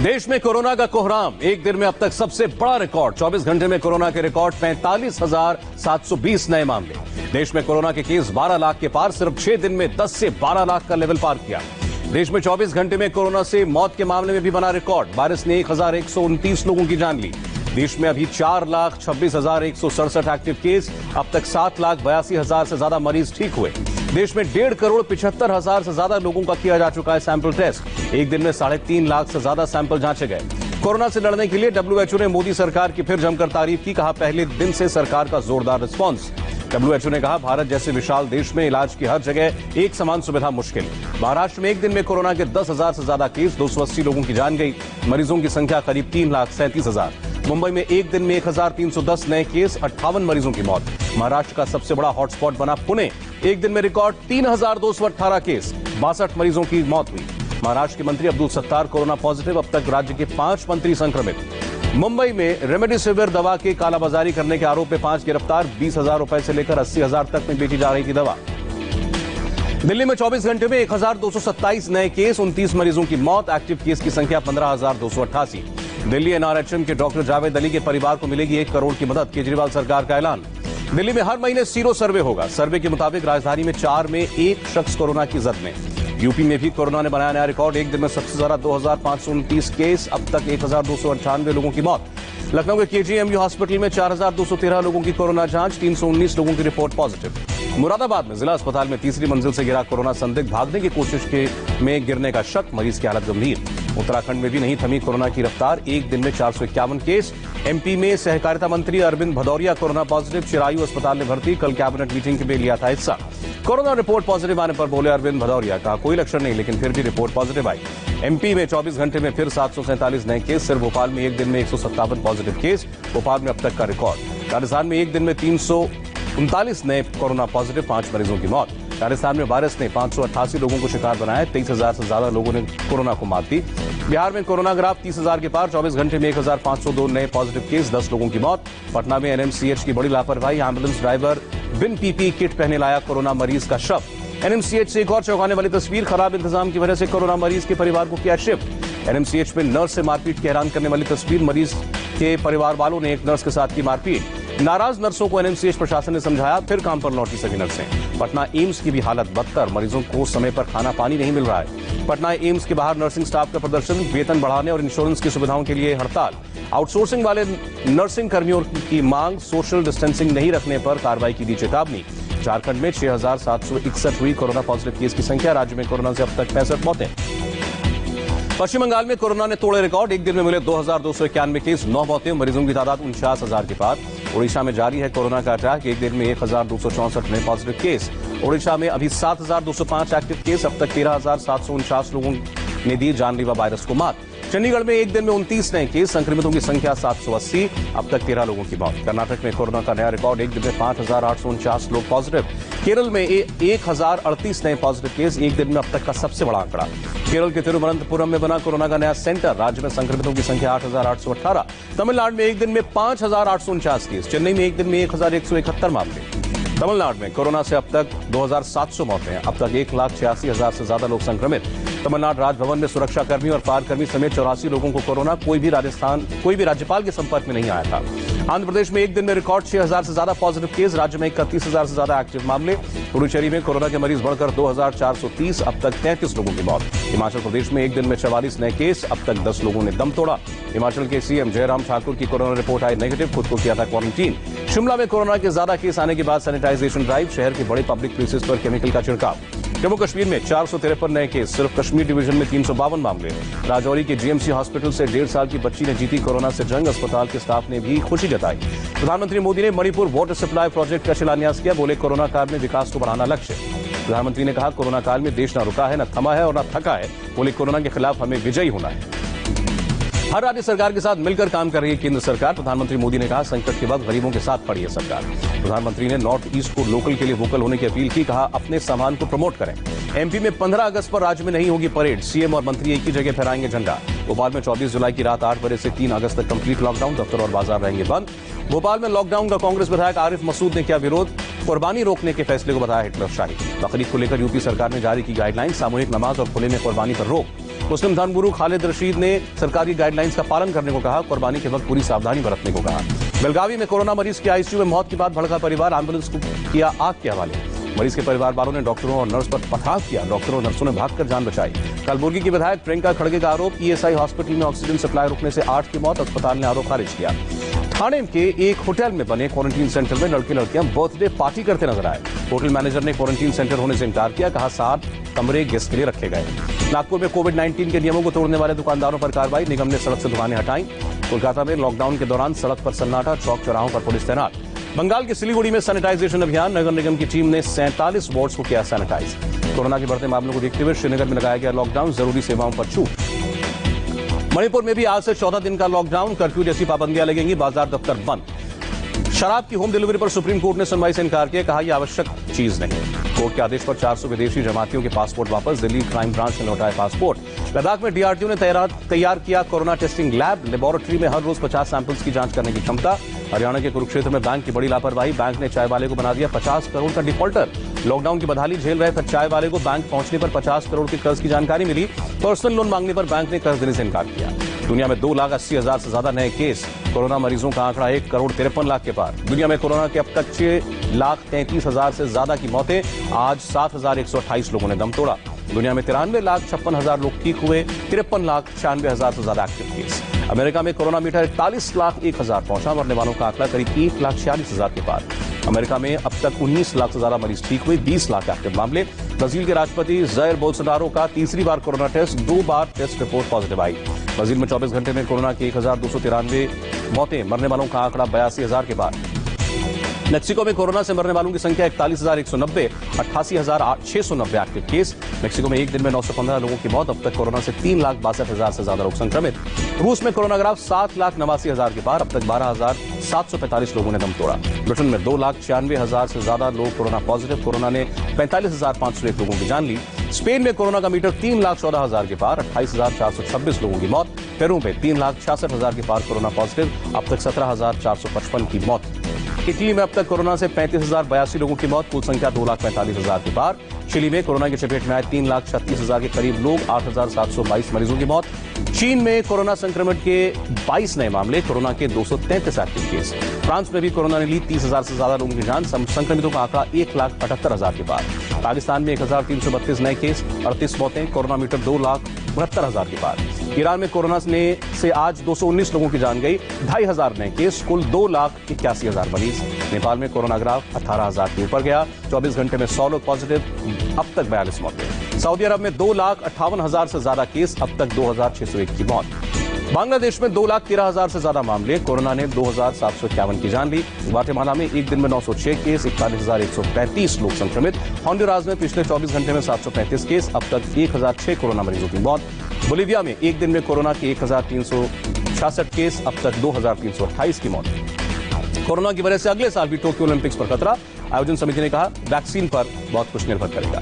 देश में कोरोना का कोहराम, एक दिन में अब तक सबसे बड़ा रिकॉर्ड। 24 घंटे में कोरोना के रिकॉर्ड 45,720 नए मामले। देश में कोरोना के केस 12 लाख के पार, सिर्फ 6 दिन में 10 से 12 लाख का लेवल पार किया। देश में 24 घंटे में कोरोना से मौत के मामले में भी बना रिकॉर्ड। वायरस ने 1,129 लोगों की जान ली। देश में अभी 4,26,167 एक्टिव केस। अब तक 7,82,000 से ज्यादा मरीज ठीक हुए। देश में 1,75,000 से ज्यादा लोगों का किया जा चुका है सैंपल टेस्ट। एक दिन में 3.5 लाख से ज्यादा सैंपल जांचे गए। कोरोना से लड़ने के लिए WHO ने मोदी सरकार की फिर जमकर तारीफ की। कहा, पहले दिन से सरकार का जोरदार रिस्पांस। WHO ने कहा, भारत जैसे विशाल देश में इलाज की हर जगह एक समान सुविधा मुश्किल। महाराष्ट्र में एक दिन में कोरोना के 10,000 से ज्यादा केस, 280 लोगों की जान गई। मरीजों की संख्या करीब 3,37,000। मुंबई में एक दिन में 1,310 नए केस, 58 मरीजों की मौत। महाराष्ट्र का सबसे बड़ा हॉटस्पॉट बना पुणे। एक दिन में रिकॉर्ड 3,218 केस, 62 मरीजों की मौत हुई। महाराष्ट्र के मंत्री अब्दुल सत्तार कोरोना पॉजिटिव। अब तक राज्य के 5 मंत्री संक्रमित। मुंबई में रेमडेसिविर दवा के कालाबाजारी करने के आरोप में 5 गिरफ्तार। 20,000 रुपए से लेकर 80,000 तक में बेची जा रही थी दवा। दिल्ली में 24 घंटे में 1,227 नए केस, 29 मरीजों की मौत। एक्टिव केस की संख्या 15,288। दिल्ली एनआरएचएम के डॉक्टर जावेद अली के परिवार को मिलेगी 1 करोड़ की मदद, केजरीवाल सरकार का ऐलान। दिल्ली में हर महीने सीरो सर्वे होगा। सर्वे के मुताबिक राजधानी में 4 में 1 शख्स कोरोना की जद में। यूपी में भी कोरोना ने बनाया नया रिकॉर्ड। एक दिन में सबसे ज्यादा 2,529 केस, अब तक 1,298 लोगों की मौत। लखनऊ के केजीएमयू हॉस्पिटल में 4,213 लोगों की कोरोना जांच, 319 लोगों की रिपोर्ट पॉजिटिव। मुरादाबाद में जिला अस्पताल में तीसरी मंजिल से गिरा कोरोना संदिग्ध, भागने की कोशिश में गिरने का शक, मरीज की हालत गंभीर। उत्तराखंड में भी नहीं थमी कोरोना की रफ्तार। एक दिन में 451 केस। एमपी में सहकारिता मंत्री अरविंद भदौरिया कोरोना पॉजिटिव, चिरायू अस्पताल में भर्ती। कल कैबिनेट मीटिंग में लिया था हिस्सा। कोरोना रिपोर्ट पॉजिटिव आने पर बोले अरविंद भदौरिया, कहा कोई लक्षण नहीं लेकिन फिर भी रिपोर्ट पॉजिटिव आई। एमपी में 24 घंटे में फिर 747 नए केस। सिर्फ भोपाल में एक दिन में 157 पॉजिटिव केस, भोपाल में अब तक का रिकॉर्ड। राजस्थान में एक दिन में 339 नए कोरोना पॉजिटिव, 5 मरीजों की मौत। राजस्थान में वायरस ने 588 लोगों को शिकार बनाया। 23,000 से ज्यादा लोगों ने कोरोना को मात दी। बिहार में कोरोना ग्राफ 30,000 के पार। 24 घंटे में 1,502 नए पॉजिटिव केस, 10 लोगों की मौत। पटना में एनएमसीएच की बड़ी लापरवाही। एम्बुलेंस ड्राइवर बिन पीपीई किट पहने लाया कोरोना मरीज का शव। एनएमसीएच से एक और चौंकाने वाली तस्वीर। खराब इंतजाम की वजह से कोरोना मरीज के परिवार को किया शिफ्ट। एनएमसीएच में नर्स से मारपीट की हैरान करने वाली तस्वीर। मरीज के परिवार वालों ने एक नर्स के साथ की मारपीट। नाराज नर्सों को एनएमसीएच प्रशासन ने समझाया, फिर काम पर लौटी सभी नर्सें। पटना एम्स की भी हालत बदतर, मरीजों को समय पर खाना पानी नहीं मिल रहा है। पटना एम्स के बाहर नर्सिंग स्टाफ का प्रदर्शन, वेतन बढ़ाने और इंश्योरेंस की सुविधाओं के लिए हड़ताल। आउटसोर्सिंग वाले नर्सिंग कर्मियों की मांग, सोशल डिस्टेंसिंग नहीं रखने पर कार्रवाई की दी चेतावनी। झारखंड में 6,761 हुई कोरोना पॉजिटिव केस की संख्या। राज्य में कोरोना से अब तक 65 मौतें। पश्चिम बंगाल में कोरोना ने तोड़े रिकॉर्ड। एक दिन में मिले 2,291 केस, 9 मौतें। मरीजों की तादाद 49,000 के पार। ओडिशा में जारी है कोरोना का अटैक। एक दिन में 1,264 नए पॉजिटिव केस। ओडिशा में अभी 7,205 एक्टिव केस। अब तक 13,749 लोगों ने दी जानलेवा वायरस को मात। चंडीगढ़ में एक दिन में 29 नए केस, संक्रमितों की संख्या 780। अब तक 13 लोगों की मौत। कर्नाटक में कोरोना का नया रिकॉर्ड। एक दिन में 5,849 लोग पॉजिटिव। केरल में 1,038 नए पॉजिटिव केस, एक दिन में अब तक का सबसे बड़ा आंकड़ा। केरल के तिरुवनंतपुरम में बना कोरोना का नया सेंटर। राज्य में संक्रमितों की संख्या 8,818। तमिलनाडु में एक दिन में 5,849 केस। चेन्नई में एक दिन में 1,171 मामले। तमिलनाडु में कोरोना से अब तक 2,700 मौतें। अब तक 1,86,000 से ज्यादा लोग संक्रमित। तमिलनाडु राजभवन में सुरक्षा कर्मी और फायर कर्मी समेत 84 लोगों को कोरोना। कोई भी राज्यपाल के संपर्क में नहीं आया था। आंध्र प्रदेश में एक दिन में रिकॉर्ड 6,000 से ज्यादा पॉजिटिव केस। राज्य में 31,000 से ज्यादा एक्टिव मामले। पुडुचेरी में कोरोना के मरीज बढ़कर 2,430। अब तक 33 लोगों की मौत। हिमाचल प्रदेश में एक दिन में 44 नए केस। अब तक 10 लोगों ने दम तोड़ा। हिमाचल के सीएम जयराम ठाकुर की कोरोना रिपोर्ट आई नेगेटिव, खुद को किया था क्वारंटीन। शिमला में कोरोना के ज्यादा केस आने के बाद सैनिटाइजेशन ड्राइव। शहर के बड़े पब्लिक प्लेसेस पर केमिकल का छिड़काव। जम्मू कश्मीर में 453 नए केस। सिर्फ कश्मीर डिवीजन में 352 मामले। राजौरी के जीएमसी हॉस्पिटल से 1.5 साल की बच्ची ने जीती कोरोना से जंग। अस्पताल के स्टाफ ने भी खुशी जताई। प्रधानमंत्री मोदी ने मणिपुर वाटर सप्लाई प्रोजेक्ट का शिलान्यास किया। बोले कोरोना काल में विकास को बढ़ाना लक्ष्य। प्रधानमंत्री ने कहा, कोरोना काल में देश न रुका है, न थमा है और न थका है। बोले कोरोना के खिलाफ हमें विजयी होना है। हर राज्य सरकार के साथ मिलकर काम कर रही है केंद्र सरकार। प्रधानमंत्री मोदी ने कहा, संकट के वक्त गरीबों के साथ खड़ी है सरकार। प्रधानमंत्री ने नॉर्थ ईस्ट को लोकल के लिए वोकल होने की अपील की। कहा, अपने सामान को प्रमोट करें। एमपी में 15 अगस्त पर राज्य में नहीं होगी परेड। सीएम और मंत्री एक ही जगह फहराएंगे झंडा। भोपाल में 24 जुलाई की रात 8 बजे से 3 अगस्त तक कंप्लीट लॉकडाउन। दफ्तर और बाजार रहेंगे बंद। भोपाल में लॉकडाउन का कांग्रेस विधायक आरिफ मसूद ने किया विरोध। कुर्बानी रोकने के फैसले को बताया हिटलरशाही। बकरीद को लेकर यूपी सरकार ने जारी की गाइडलाइन, सामूहिक नमाज और खुले में कुर्बानी पर रोक। मुस्लिम धर्मगुरु खालिद रशीद ने सरकार की गाइडलाइंस का पालन करने को कहा। कुर्बानी के वक्त पूरी सावधानी बरतने को कहा। बेलगावी में कोरोना मरीज की आईसीयू में मौत के बाद भड़का परिवार, एम्बुलेंस को किया आग के हवाले। मरीज के परिवार वालों ने डॉक्टरों और नर्स पर पथराव किया। डॉक्टरों और नर्सों ने भागकर जान बचाई। कलबुर्गी की विधायक प्रियंका खड़गे का आरोप, ईएसआई हॉस्पिटल में ऑक्सीजन सप्लाई रुकने से 8 की मौत। अस्पताल ने आरोप खारिज किया। ठाणे के एक होटल में बने क्वारंटीन सेंटर में लड़के लड़कियां बर्थडे पार्टी करते नजर आए। होटल मैनेजर ने क्वारंटीन सेंटर होने से इनकार किया। कहा 7 कमरे गेस्ट के लिए रखे गए। नागपुर में कोविड-19 के नियमों को तोड़ने वाले दुकानदारों पर कार्रवाई, निगम ने सड़क से दुकानें हटाई। कोलकाता में लॉकडाउन के दौरान सड़क पर सन्नाटा, चौक चौराहों पर पुलिस तैनात। बंगाल के सिलीगुड़ी में सैनिटाइजेशन अभियान, नगर निगम की टीम ने 47 वार्ड्स को किया सैनिटाइज। कोरोना के बढ़ते मामलों को देखते हुए श्रीनगर में लगाया गया लॉकडाउन, जरूरी सेवाओं पर छूट। मणिपुर में भी आज से 14 दिन का लॉकडाउन, कर्फ्यू जैसी पाबंदियां लगेंगी, बाजार दफ्तर बंद। शराब की होम डिलीवरी पर सुप्रीम कोर्ट ने सुनवाई से इनकार किया। कहा यह आवश्यक चीज नहीं। कोर्ट के आदेश पर 400 विदेशी जमातियों के पासपोर्ट वापस, दिल्ली क्राइम ब्रांच ने लौटाए पासपोर्ट। लद्दाख में डीआरडीओ ने तैयार किया कोरोना टेस्टिंग लैब, लेबोरेटरी में हर रोज 50 सैंपल्स की जांच करने की क्षमता। हरियाणा के कुरुक्षेत्र में बैंक की बड़ी लापरवाही, बैंक ने चाय वाले को बना दिया 50 करोड़ का डिफॉल्टर। लॉकडाउन की बदहाली झेल रहे थे चाय वाले को बैंक पहुंचने पर 50 करोड़ के कर्ज की जानकारी मिली। पर्सनल लोन मांगने पर बैंक ने कर्ज देने से इनकार किया। दुनिया में 2,80,000 से ज्यादा नए केस, कोरोना मरीजों का आंकड़ा 1,53,00,000 के पार। दुनिया में कोरोना के अब तक 6,33,000 से ज्यादा की मौतें, आज 7,128 लोगों ने दम तोड़ा। दुनिया में 93,56,000 लोग ठीक हुए, 53,96,000 से ज्यादा एक्टिव केस। अमेरिका में कोरोना मीटर 41,01,000 पहुंचा, मरने वालों का आंकड़ा करीब 1,46,000 के पार। अमेरिका में अब तक 19 लाख से ज्यादा मरीज ठीक हुए, 20 लाख एक्टिव मामले। ब्राजील के राष्ट्रपति जायर बोल्सोनारो का तीसरी बार कोरोना टेस्ट, 2 बार टेस्ट रिपोर्ट पॉजिटिव आई। ब्राजील में 24 घंटे में कोरोना की 1,293 मौतें, मरने वालों का आंकड़ा 82,000 के पार। मेक्सिको में कोरोना से मरने वालों की संख्या 41,190, 88,690 एक्टिव केस। मेक्सिको में एक दिन में 915 लोगों की मौत। अब तक कोरोना से 3,62,000 से ज्यादा लोग संक्रमित। रूस में कोरोना ग्राफ 7,89,000 के पार। अब तक 12,745 लोगों ने दम तोड़ा। ब्रिटेन में 2,96,000 से ज्यादा लोग कोरोना पॉजिटिव। कोरोना ने 45,501 लोगों की जान ली। स्पेन में कोरोना का मीटर 3,14,000 के पार, 28,426 लोगों की मौत। पेरू में 3,66,000 के पार कोरोना पॉजिटिव। अब तक 17,455 की मौत। इटली में अब तक कोरोना से 35,082 लोगों की मौत, कुल संख्या 2,45,000 के पार। चिली में कोरोना की चपेट में आए 3,36,000 के करीब लोग, 8,722 मरीजों की मौत। चीन में कोरोना संक्रमण के 22 नए मामले, कोरोना के 233 एक्टिव केस। फ्रांस में भी कोरोना ने ली 30,000 से ज्यादा लोगों की जान, संक्रमितों का आंकड़ा 1,78,000 के पार। पाकिस्तान में 1,332 नए केस, 38 मौतें, कोरोना मीटर 2,69,000 के पार। ईरान में कोरोना से आज 219 लोगों की जान गई, 2,500 नए केस, कुल 2,81,000 मरीज। नेपाल में कोरोना ग्राफ 18,000 के ऊपर गया, 24 घंटे में 100 लोग पॉजिटिव, अब तक 42 मौतें। सऊदी अरब में 2,58,000 से ज्यादा केस, अब तक 2,601 की मौत। बांग्लादेश में 2,13,000 से ज्यादा मामले, कोरोना ने 2,751 की जान ली। ग्वाटेमाला में एक दिन में 906 केस, 41,135 लोग संक्रमित। होंडुरास में पिछले 24 घंटे में 735 केस, अब तक 1,006 कोरोना मरीजों की मौत। बोलीविया में एक दिन में कोरोना के 1,366 केस, अब तक 2,328 की मौत। कोरोना की वजह से अगले साल भी टोक्यो ओलंपिक्स पर खतरा, आयोजन समिति ने कहा वैक्सीन पर बहुत कुछ निर्भर करेगा।